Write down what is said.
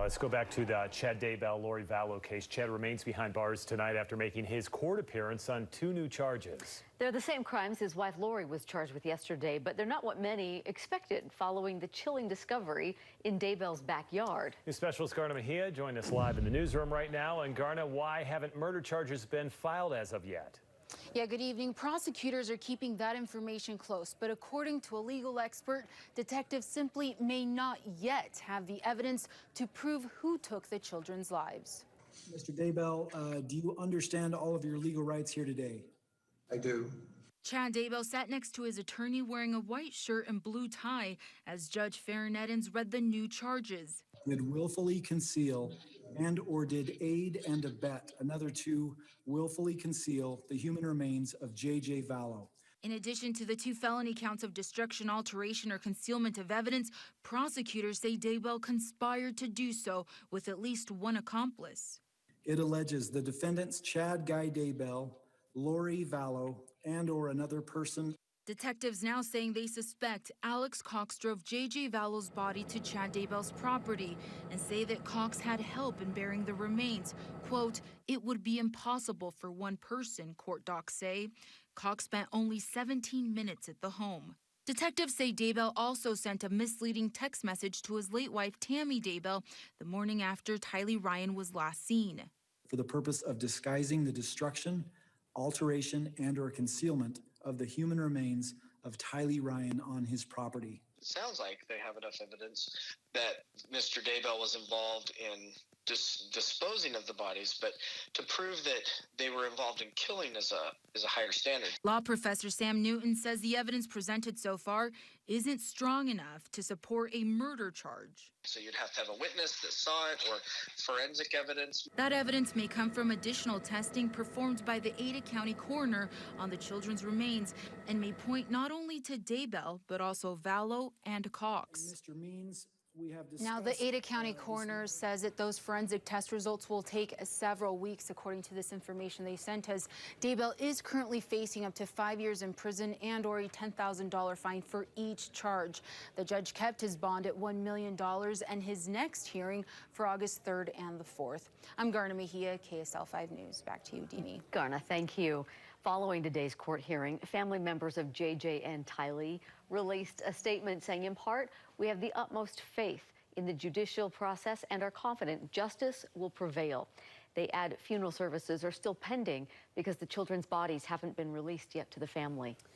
Let's go back to the Chad Daybell, Lori Vallow case. Chad remains behind bars tonight after making his court appearance on 2 new charges. They're the same crimes his wife Lori was charged with yesterday, but they're not what many expected following the chilling discovery in Daybell's backyard. News specialist Garna Mejia joined us live in the newsroom right now. And Garna, why haven't murder charges been filed as of yet? Yeah, good evening. Prosecutors are keeping that information close, but according to a legal expert, detectives simply may not yet have the evidence to prove who took the children's lives. Mr. Daybell, do you understand all of your legal rights here today? I do. Chad Daybell sat next to his attorney wearing a white shirt and blue tie as Judge Farron Edens read the new charges. Did willfully conceal and or did aid and abet another to willfully conceal the human remains of J.J. Vallow. In addition to the 2 felony counts of destruction, alteration, or concealment of evidence, prosecutors say Daybell conspired to do so with at least one accomplice. It alleges the defendants Chad Guy Daybell, Lori Vallow, and or another person. Detectives now saying they suspect Alex Cox drove J.J. Vallow's body to Chad Daybell's property and say that Cox had help in burying the remains. Quote, "It would be impossible for one person," court docs say. Cox spent only 17 minutes at the home. Detectives say Daybell also sent a misleading text message to his late wife, Tammy Daybell, the morning after Tylee Ryan was last seen. For the purpose of disguising the destruction, alteration, and or concealment of the human remains of Tylee Ryan on his property. It sounds like they have enough evidence that Mr. Daybell was involved in disposing of the bodies, but to prove that they were involved in killing is a higher standard. Law professor Sam Newton says the evidence presented so far isn't strong enough to support a murder charge. So you'd have to have a witness that saw it or forensic evidence. That evidence may come from additional testing performed by the Ada County coroner on the children's remains and may point not only to Daybell, but also Vallow and Cox. Mr. Means, now, the Ada County coroner says that those forensic test results will take several weeks, according to this information they sent us. Daybell is currently facing up to 5 years in prison and or a $10,000 fine for each charge. The judge kept his bond at $1 million and his next hearing for August 3rd and the 4th. I'm Garna Mejia, KSL 5 News. Back to you, Deanie. Garna, thank you. Following today's court hearing, family members of J.J. and Tylee released a statement saying, in part, we have the utmost faith in the judicial process and are confident justice will prevail. They add funeral services are still pending because the children's bodies haven't been released yet to the family.